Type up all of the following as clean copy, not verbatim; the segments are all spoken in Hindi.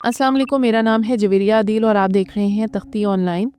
अस्सलाम वालेकुम, मेरा नाम है जवेरिया अदील और आप देख रहे हैं तख्ती ऑनलाइन।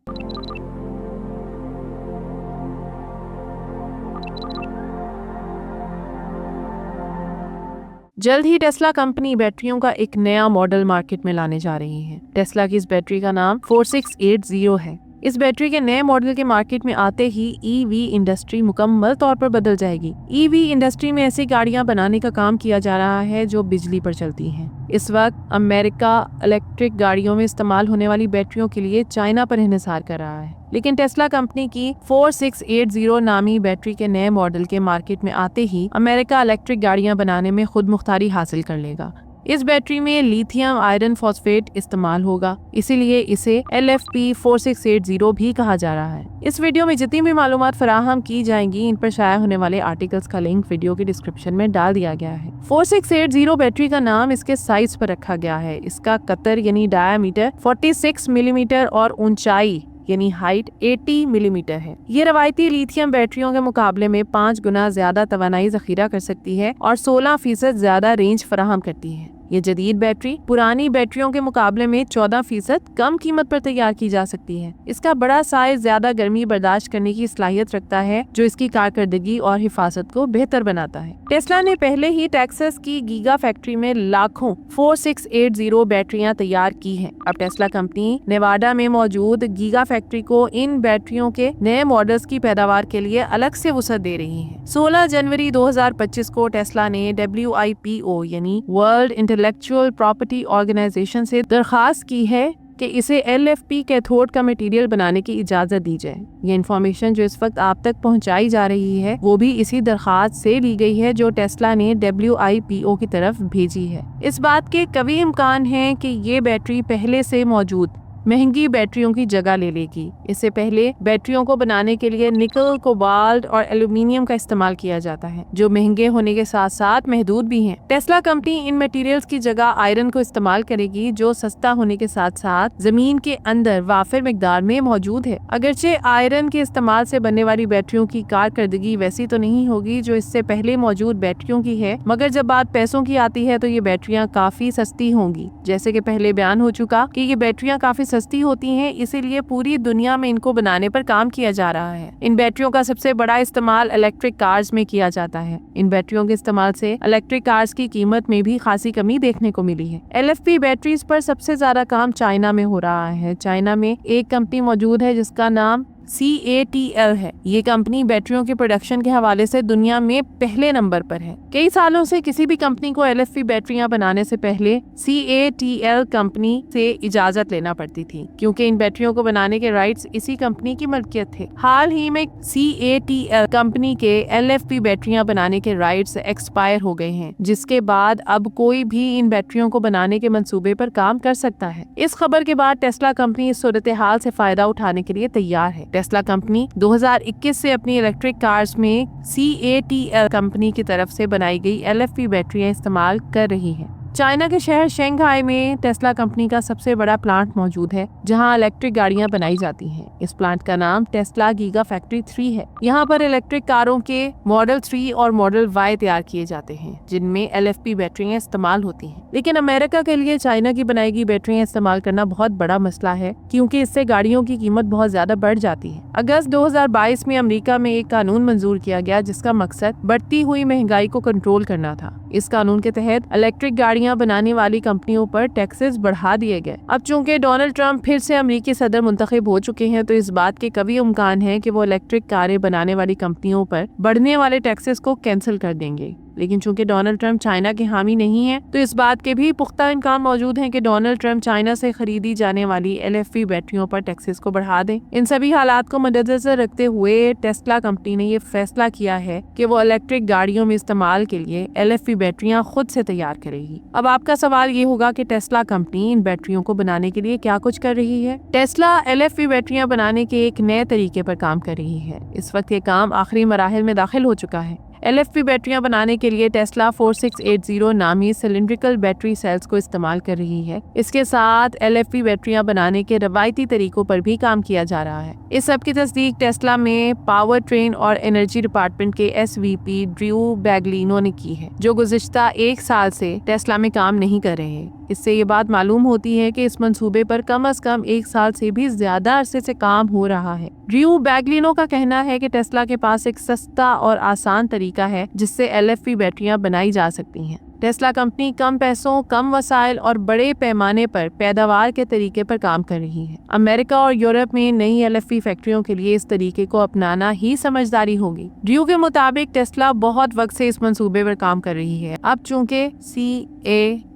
जल्द ही टेस्ला कंपनी बैटरियों का एक नया मॉडल मार्केट में लाने जा रही है। टेस्ला की इस बैटरी का नाम 4680 है। इस बैटरी के नए मॉडल के मार्केट में आते ही ईवी इंडस्ट्री मुकम्मल तौर पर बदल जाएगी। ईवी इंडस्ट्री में ऐसी गाड़ियां बनाने का काम किया जा रहा है जो बिजली पर चलती हैं। इस वक्त अमेरिका इलेक्ट्रिक गाड़ियों में इस्तेमाल होने वाली बैटरियों के लिए चाइना पर इंहिसार कर रहा है, लेकिन टेस्ला कंपनी की 4680 नामी बैटरी के नए मॉडल के मार्केट में आते ही अमेरिका इलेक्ट्रिक गाड़ियां बनाने में खुद मुख्तारी हासिल कर लेगा। इस बैटरी में लिथियम आयरन फॉस्फेट इस्तेमाल होगा, इसीलिए इसे LFP 4680 भी कहा जा रहा है। इस वीडियो में जितनी भी मालूमात फराहम की जाएंगी, इन पर शाया होने वाले आर्टिकल्स का लिंक वीडियो के डिस्क्रिप्शन में डाल दिया गया है। 4680 बैटरी का नाम इसके साइज पर रखा गया है। इसका कतर यानी डायामीटर 46 मिलीमीटर और ऊंचाई यानी हाइट 80 मिलीमीटर है। ये रवायती लिथियम बैटरियों के मुकाबले में 5 गुना ज्यादा तवानाई जखीरा कर सकती है और 16% ज्यादा रेंज फराहम करती है। ये जदीद बैटरी पुरानी बैटरियों के मुकाबले में 14% कम कीमत पर तैयार की जा सकती है। इसका बड़ा साइज ज्यादा गर्मी बर्दाश्त करने की सलाहियत रखता है, जो इसकी कारकर्दगी और हिफाजत को बेहतर बनाता है। टेस्ला ने पहले ही टेक्सास की गीगा फैक्ट्री में लाखों 4680 बैटरियां तैयार की हैं। अब टेस्ला कंपनी नेवाडा में मौजूद गीगा फैक्ट्री को इन बैटरियों के नए मॉडल्स की पैदावार के लिए अलग से वसअत दे रही है। 16 जनवरी 2025 को टेस्ला ने WIPO यानी वर्ल्ड इंटेलेक्चुअल प्रॉपर्टी ऑर्गेनाइजेशन से दरखास्त की है कि इसे LFP कैथोड का मटेरियल बनाने की इजाजत दी जाए। ये इन्फॉर्मेशन जो इस वक्त आप तक पहुंचाई जा रही है वो भी इसी दरखास्त से ली गई है जो टेस्ला ने WIPO की तरफ भेजी है। इस बात के कभी इम्कान है कि ये बैटरी पहले से मौजूद महंगी बैटरियों की जगह ले लेगी। इससे पहले बैटरियों को बनाने के लिए निकल, कोबाल्ट और एल्यूमिनियम का इस्तेमाल किया जाता है, जो महंगे होने के साथ साथ महदूद भी हैं। टेस्ला कंपनी इन मटेरियल्स की जगह आयरन को इस्तेमाल करेगी, जो सस्ता होने के साथ साथ जमीन के अंदर वाफिर मिकदार में मौजूद है। अगरचे आयरन के इस्तेमाल से बनने वाली बैटरियों की कारकर्दगी वैसी तो नहीं होगी जो इससे पहले मौजूद बैटरियों की है, मगर जब बात पैसों की आती है तो ये बैटरियाँ काफी सस्ती होंगी। जैसे कि पहले बयान हो चुका कि ये बैटरियाँ काफी सस्ती होती हैं, इसीलिए पूरी दुनिया में इनको बनाने पर काम किया जा रहा है। इन बैटरियों का सबसे बड़ा इस्तेमाल इलेक्ट्रिक कार्स में किया जाता है। इन बैटरियों के इस्तेमाल से इलेक्ट्रिक कार्स की कीमत में भी खासी कमी देखने को मिली है। LFP बैटरीज पर सबसे ज्यादा काम चाइना में हो रहा है। चाइना में एक कंपनी मौजूद है जिसका नाम CATL है। ये कंपनी बैटरियों के प्रोडक्शन के हवाले से दुनिया में पहले नंबर पर है। कई सालों से किसी भी कंपनी को LFP बैटरियां बनाने से पहले CATL कंपनी से इजाजत लेना पड़ती थी, क्योंकि इन बैटरियों को बनाने के राइट्स इसी कंपनी की मलकियत थे। हाल ही में CATL कंपनी के LFP बैटरियां बनाने के राइट्स एक्सपायर हो गए हैं, जिसके बाद अब कोई भी इन बैटरियों को बनाने के मंसूबे पर काम कर सकता है। इस खबर के बाद टेस्ला कंपनी इस सूरत हाल से फायदा उठाने के लिए तैयार है। टेस्ला कंपनी 2021 से अपनी इलेक्ट्रिक कार्स में CATL कंपनी की तरफ से बनाई गई LFP बैटरियां इस्तेमाल कर रही है। चाइना के शहर शंघाई में टेस्ला कंपनी का सबसे बड़ा प्लांट मौजूद है, जहां इलेक्ट्रिक गाड़ियां बनाई जाती हैं। इस प्लांट का नाम टेस्ला गीगा फैक्ट्री 3 है। यहां पर इलेक्ट्रिक कारों के मॉडल 3 और मॉडल Y तैयार किए जाते हैं, जिनमें LFP बैटरियां इस्तेमाल होती हैं। लेकिन अमेरिका के लिए चाइना की बनाई गई बैटरियां इस्तेमाल करना बहुत बड़ा मसला है, क्योंकि इससे गाड़ियों की कीमत बहुत ज्यादा बढ़ जाती है। अगस्त 2022 में अमेरिका में एक कानून मंजूर किया गया जिसका मकसद बढ़ती हुई महंगाई को कंट्रोल करना था। इस कानून के तहत इलेक्ट्रिक गाड़ियां बनाने वाली कंपनियों पर टैक्सेस बढ़ा दिए गए। अब चूंकि डोनाल्ड ट्रंप फिर से अमेरिकी सदर मुंतखब हो चुके हैं, तो इस बात के कभी इम्कान है कि वो इलेक्ट्रिक कारें बनाने वाली कंपनियों पर बढ़ने वाले टैक्सेस को कैंसिल कर देंगे। लेकिन चूंकि डोनाल्ड ट्रंप चाइना के हामी नहीं है, तो इस बात के भी पुख्ता इम्कान मौजूद हैं कि डोनाल्ड ट्रंप चाइना से खरीदी जाने वाली LFP बैटरियों पर टैक्सेस को बढ़ा दें। इन सभी हालात को मद्देनजर रखते हुए टेस्ला कंपनी ने ये फैसला किया है कि वो इलेक्ट्रिक गाड़ियों में इस्तेमाल के लिए LFP बैटरियां खुद से तैयार करेगी। अब आपका सवाल ये होगा कि टेस्ला कंपनी इन बैटरियों को बनाने के लिए क्या कुछ कर रही है। टेस्ला LFP बैटरियां बनाने के एक नए तरीके पर काम कर रही है। इस वक्त ये काम आखिरी मराहिल में दाखिल हो चुका है। LFP बैटरियां बनाने के लिए टेस्ला 4680 नामी सिलिंड्रिकल बैटरी सेल्स को इस्तेमाल कर रही है। इसके साथ LFP बैटरियां बनाने के रवायती तरीकों पर भी काम किया जा रहा है। इस सब की तस्दीक टेस्ला में पावर ट्रेन और एनर्जी डिपार्टमेंट के SVP ड्रू बैगलिनो ने की है, जो गुज़िश्ता 1 साल से टेस्ला में काम नहीं कर रहे हैं। इससे ये बात मालूम होती है कि इस मंसूबे पर कम से कम 1 साल से भी ज्यादा अरसे से काम हो रहा है। ड्रू बैगलिनो का कहना है कि टेस्ला के पास एक सस्ता और आसान तरीका है जिससे LFP बैटरियां बनाई जा सकती हैं। टेस्ला कंपनी कम पैसों, कम वसाइल और बड़े पैमाने पर पैदावार के तरीके पर काम कर रही है। अमेरिका और यूरोप में नई LFP फैक्ट्रियों के लिए इस तरीके को अपनाना ही समझदारी होगी। ड्रू के मुताबिक टेस्ला बहुत वक्त से इस मंसूबे पर काम कर रही है। अब चूंकि CATL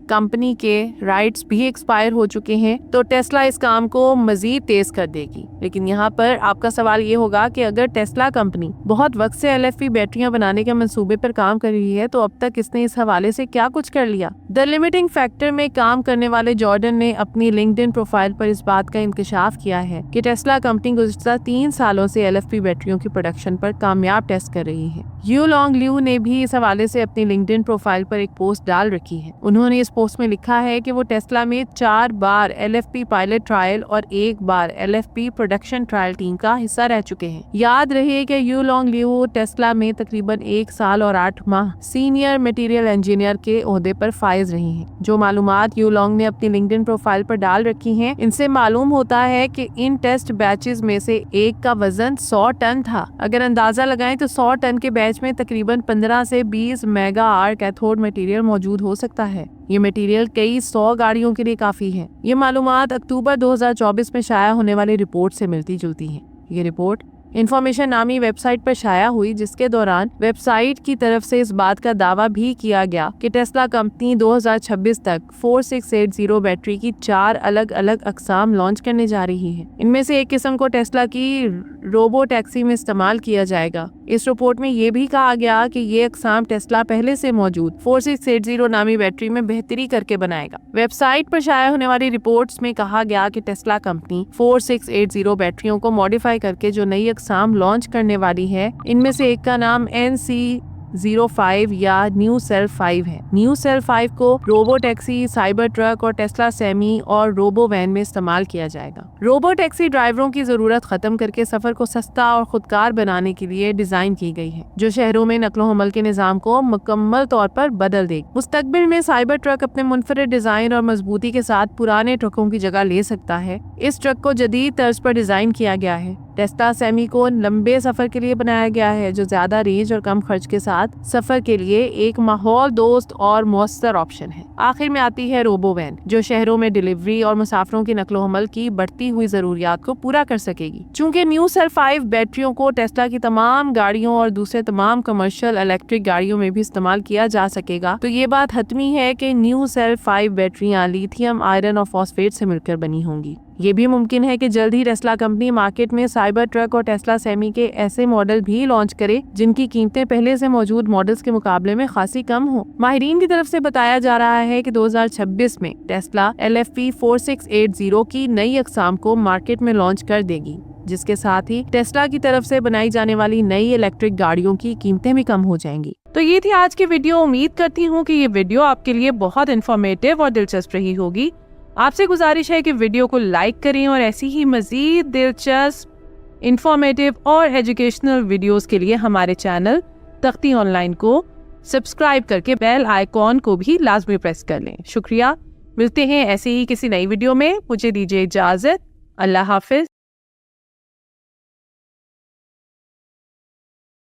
कंपनी के राइट्स भी एक्सपायर हो चुके हैं तो टेस्ला इस काम को मजीद तेज कर देगी। लेकिन यहाँ पर आपका सवाल ये होगा कि अगर टेस्ला कंपनी बहुत वक्त से LFP बैटरियां बनाने के मंसूबे पर काम कर रही है तो अब तक इसने इस हवाले से क्या कुछ कर लिया। द लिमिटिंग फैक्टर में काम करने वाले जॉर्डन ने अपनी लिंक्डइन प्रोफाइल पर इस बात का इंकशाफ किया है कि टेस्ला कंपनी गुज़श्ता 3 सालों से LFP बैटरियों की प्रोडक्शन पर कामयाब टेस्ट कर रही है। यू लॉन्ग ल्यू ने भी इस हवाले से अपनी लिंक्डइन प्रोफाइल पर एक पोस्ट डाल रखी है। उन्होंने इस पोस्ट में लिखा है कि वो टेस्ला में 4 बार LFP पायलट ट्रायल और 1 बार LFP प्रोडक्शन ट्रायल टीम का हिस्सा रह चुके हैं। याद रहे कि यू लॉन्ग ल्यू टेस्ला में तकरीबन 1 साल और 8 माह सीनियर मटेरियल इंजीनियर के ओहदे पर फाइज रही हैं। जो मालूमात यू लॉन्ग ने अपनी लिंक्डइन प्रोफाइल पर डाल रखी हैं, इनसे मालूम होता है कि इन टेस्ट बैचेस में से एक का वजन 100 टन था। अगर अंदाजा लगाएं तो 100 टन के बैच में तकरीबन 15 से 20 मेगा आर कैथोड मटेरियल मौजूद हो सकता है। ये मटेरियल कई 100 गाड़ियों के लिए काफी है। ये मालूमात अक्टूबर 2024 में शाया होने वाली रिपोर्ट से मिलती जुलती है। ये रिपोर्ट इन्फॉर्मेशन नामी वेबसाइट पर शाया हुई, जिसके दौरान वेबसाइट की तरफ से इस बात का दावा भी किया गया कि टेस्ला कंपनी 2026 तक 4680 बैटरी की 4 अलग अलग अकसाम लॉन्च करने जा रही है। इनमें से एक किस्म को टेस्ला की रोबो टैक्सी में इस्तेमाल किया जाएगा। इस रिपोर्ट में ये भी कहा गया कि ये अकसाम टेस्ला पहले से मौजूद 4680 नामी बैटरी में बेहतरी करके बनाएगा। वेबसाइट पर शाया होने वाली रिपोर्ट्स में कहा गया कि टेस्ला कंपनी 4680 बैटरियों को मॉडिफाई करके जो नई अकसाम लॉन्च करने वाली है, इनमें से एक का नाम NC05 या न्यू सेल 5 है। न्यू सेल 5 को रोबो टैक्सी, साइबर ट्रक और टेस्ला सेमी और रोबो वैन में इस्तेमाल किया जाएगा। रोबो टैक्सी ड्राइवरों की जरूरत खत्म करके सफर को सस्ता और खुदकार बनाने के लिए डिजाइन की गई है, जो शहरों में नकलो हमल के निजाम को मुकम्मल तौर पर बदल देगी। मुस्तकबिल में साइबर ट्रक अपने मुनफरिद डिजाइन और मजबूती के साथ पुराने ट्रकों की जगह ले सकता है। इस ट्रक को जदीद तर्ज पर डिजाइन किया गया है। टेस्ला सेमी को लंबे सफर के लिए बनाया गया है, जो ज्यादा रेंज और कम खर्च के साथ सफर के लिए एक माहौल दोस्त और मौसर ऑप्शन है। आखिर में आती है रोबो वैन, जो शहरों में डिलीवरी और मुसाफिरों की नकलो हमल की बढ़ती हुई जरूरियात को पूरा कर सकेगी। चूंकि न्यू सेल 5 बैटरियों को टेस्ला की तमाम गाड़ियों और दूसरे तमाम कमर्शियल इलेक्ट्रिक गाड़ियों में भी इस्तेमाल किया जा सकेगा, तो ये बात हतमी है कि न्यू सेल 5 बैटरियां लिथियम आयरन और फॉस्फेट से मिलकर बनी होंगी। ये भी मुमकिन है कि जल्द ही टेस्ला कंपनी मार्केट में साइबर ट्रक और टेस्ला सेमी के ऐसे मॉडल भी लॉन्च करे जिनकी कीमतें पहले से मौजूद मॉडल्स के मुकाबले में खासी कम हो। माहिरीन की तरफ से बताया जा रहा है कि 2026 में टेस्ला LFP 4680 की नई अकसाम को मार्केट में लॉन्च कर देगी, जिसके साथ ही टेस्ला की तरफ से बनाई जाने वाली नई इलेक्ट्रिक गाड़ियों की कीमतें भी कम हो जाएंगी। तो ये थी आज की वीडियो। उम्मीद करती हूँ कि ये वीडियो आपके लिए बहुत इन्फॉर्मेटिव और दिलचस्प रही होगी। आपसे गुजारिश है कि वीडियो को लाइक करें और ऐसी ही मजीद दिलचस्प, इंफॉर्मेटिव और एजुकेशनल वीडियोस के लिए हमारे चैनल तख्ती ऑनलाइन को सब्सक्राइब करके बेल आइकॉन को भी लाजमी प्रेस कर लें। शुक्रिया। मिलते हैं ऐसे ही किसी नई वीडियो में। मुझे दीजिए इजाजत। अल्लाह हाफिज।